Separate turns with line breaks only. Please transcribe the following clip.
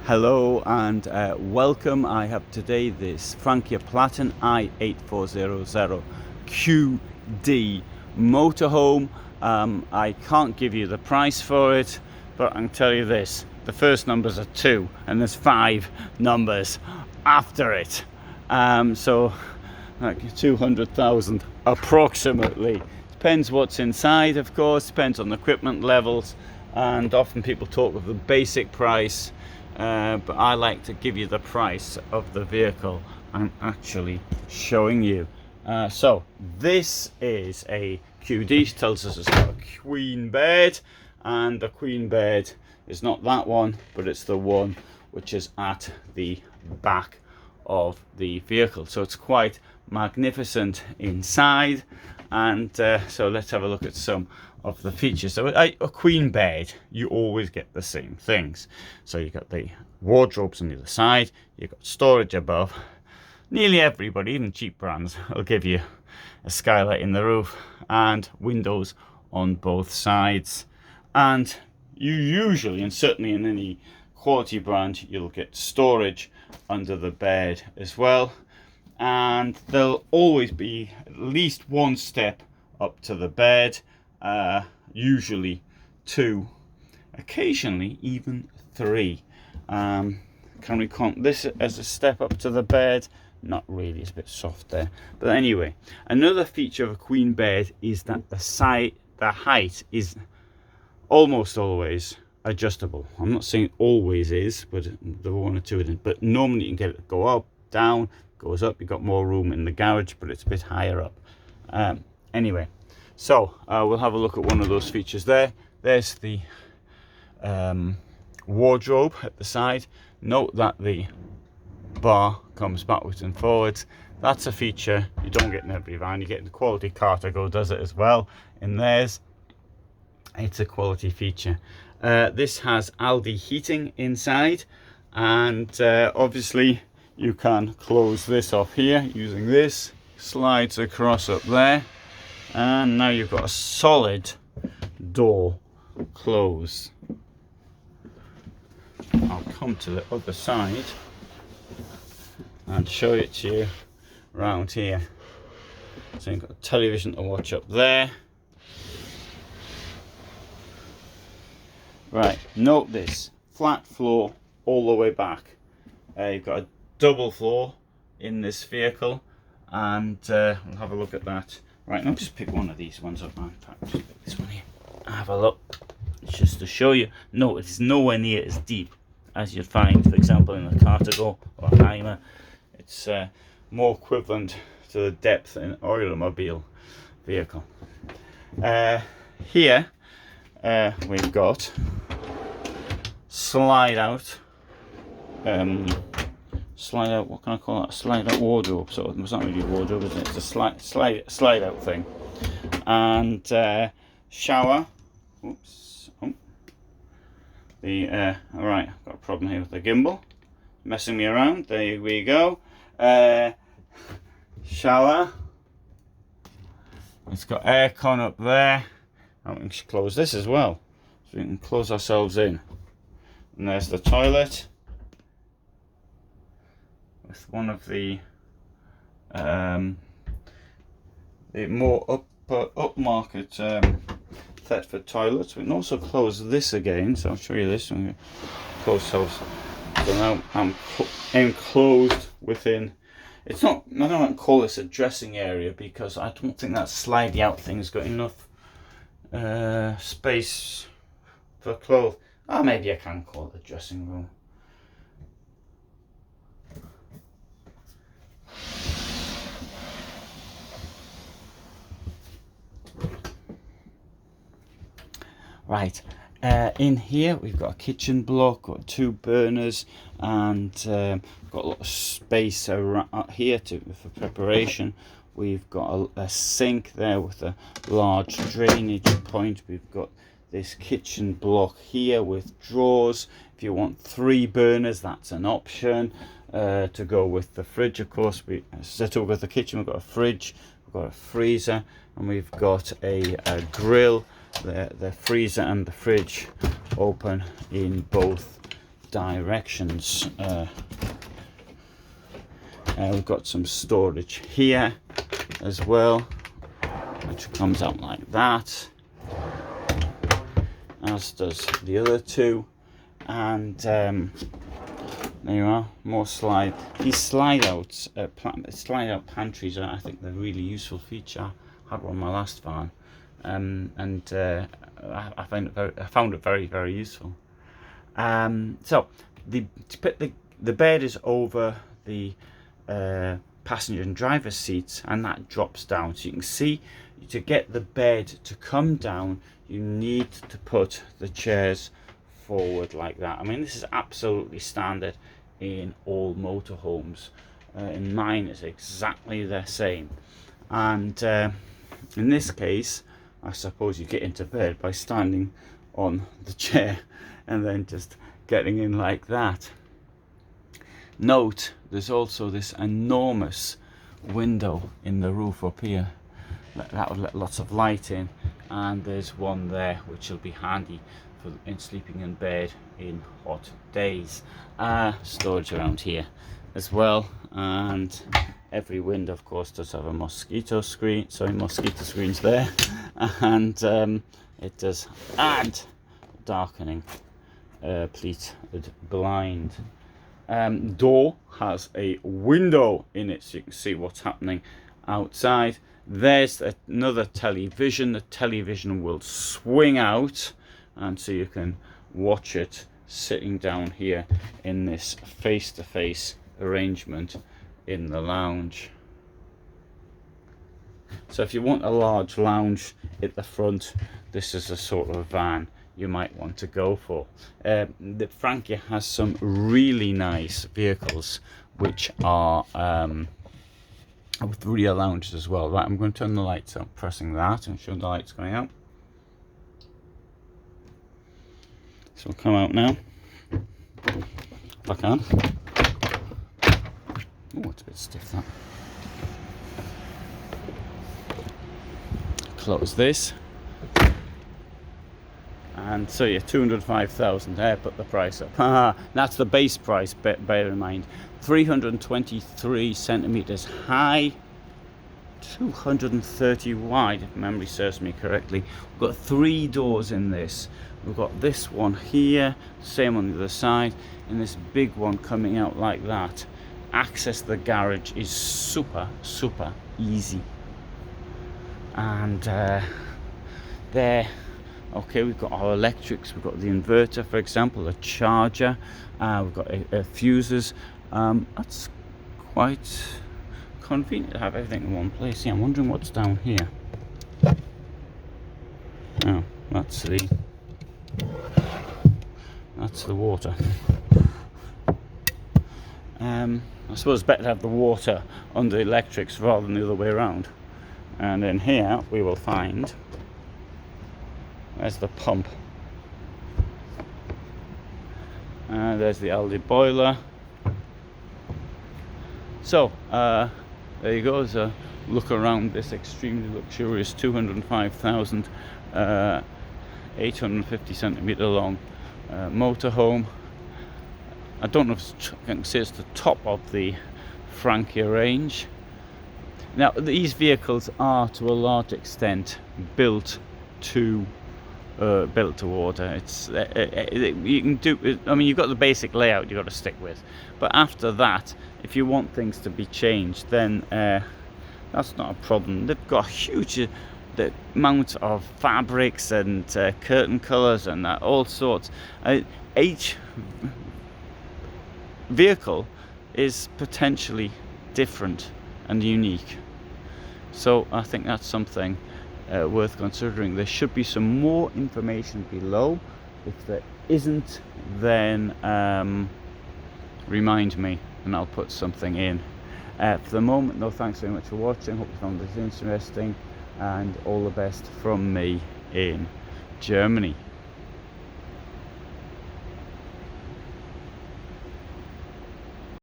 Hello and welcome. I have today this Frankia Platin i8400 QD motorhome. I can't give you the price for it, but I can tell you this: the first numbers are 2 and there's 5 numbers after it. So like 200,000 approximately. Depends what's inside, of course, depends on the equipment levels, and often people talk of the basic price. But I like to give you the price of the vehicle I'm actually showing you. So this is a QD. Tells us it's got a queen bed, and the queen bed is not that one, but it's the one which is at the back of the vehicle. So it's quite magnificent inside, and so let's have a look at some of the features. So a queen bed, you always get the same things. So you got the wardrobes on the other side, you've got storage above. Nearly everybody, even cheap brands, will give you a skylight in the roof and windows on both sides. And you usually, and certainly in any quality brand, you'll get storage under the bed as well. And there'll always be at least one step up to the bed, usually 2, occasionally even 3. Can we count this as a step up to the bed? Not really, it's a bit soft there. But anyway, another feature of a queen bed is that the height is almost always adjustable. I'm not saying always is, but there are 1 or 2 of them. But normally you can get it go up, down, goes up. You've got more room in the garage, but it's a bit higher up. Anyway, so we'll have a look at one of those features there. There's the wardrobe at the side. Note that the bar comes backwards and forwards. That's a feature you don't get in every van. You get in the quality. Carthago does it as well in theirs. It's a quality feature. This has Aldi heating inside, and obviously you can close this off here using this. Slides across up there, and now you've got a solid door closed. I'll come to the other side and show it to you round here. So you've got a television to watch up there. Right, note this: flat floor all the way back. You've got a double floor in this vehicle, and we'll have a look at that. Right, now just pick one of these ones up. In fact, just pick this one here. Have a look. It's just to show you. No, it's nowhere near as deep as you'd find, for example, in a Carthago or a Hymer. It's more equivalent to the depth in an EuraMobil vehicle. Here we've got slide out. Slide out, what can I call that? Slide out wardrobe. So it's not really a wardrobe, is it? It's a slide out thing. And shower. Oops. Oh. Alright, I've got a problem here with the gimbal. Messing me around. There we go. Shower. It's got aircon up there. And we can close this as well. So we can close ourselves in. And there's the toilet. With one of the more upmarket Thetford toilets. We can also close this again, so I'll show you this. I'm going to close so now I'm enclosed within. It's not. I don't want to call this a dressing area because I don't think that slidey out thing's got enough space for clothes. Oh, maybe I can call it a dressing room. Right, in here we've got a kitchen block, got 2 burners, and got a lot of space around here for preparation. We've got a sink there with a large drainage point. We've got this kitchen block here with drawers. If you want 3 burners, that's an option to go with the fridge. Of course, we set over the kitchen. We've got a fridge, we've got a freezer, and we've got a grill. The freezer and the fridge open in both directions. We've got some storage here as well, which comes out like that, as does the other two. And there you are, more slide. These slide out pantries are, I think, they're a really useful feature. I had one on my last van, and I found it very, very useful. So the bed is over the passenger and driver seats, and that drops down. So you can see, to get the bed to come down, you need to put the chairs forward like that. I mean, this is absolutely standard in all motorhomes. In mine it's exactly the same. And in this case, I suppose you get into bed by standing on the chair and then just getting in like that. Note, there's also this enormous window in the roof up here that will let lots of light in, and there's one there which will be handy for in sleeping in bed in hot days. Storage around here as well, and every window of course does have a mosquito screens there, and it does add darkening pleated blind. Door has a window in it, so you can see what's happening outside. There's another television. The television will swing out, and so you can watch it sitting down here in this face-to-face arrangement in the lounge. So if you want a large lounge at the front, this is the sort of van you might want to go for. The Frankia has some really nice vehicles which are with rear lounges as well. Right, I'm going to turn the lights up, pressing that and show the lights going out. So we'll come out now, if I can. Oh, it's a bit stiff, that. Close this. And so yeah, 205,000 there, put the price up. That's the base price, bear in mind. 323 centimeters high, 230 wide, if memory serves me correctly. We've got 3 doors in this. We've got this one here, same on the other side, and this big one coming out like that. Access the garage is super easy. And there, okay, we've got our electrics, we've got the inverter, for example, a charger, we've got fuses. That's quite convenient to have everything in one place. Yeah, I'm wondering what's down here. Oh, that's the water. I suppose it's better to have the water on the electrics rather than the other way around. And in here we will find, there's the pump. There's the Aldi boiler. So there you go. There's a look around this extremely luxurious 205,000 850 centimeter long motorhome. I don't know if I can say it's the top of the Frankia range. Now these vehicles are to a large extent built to order. It's you can do. I mean, you've got the basic layout you've got to stick with, but after that, if you want things to be changed, then that's not a problem. They've got huge the amount of fabrics and curtain colours and all sorts. Each vehicle is potentially different and unique, so I think that's something worth considering. There should be some more information below. If there isn't, then remind me and I'll put something in. For the moment though, thanks very much for watching. Hope you found this interesting, and all the best from me in Germany.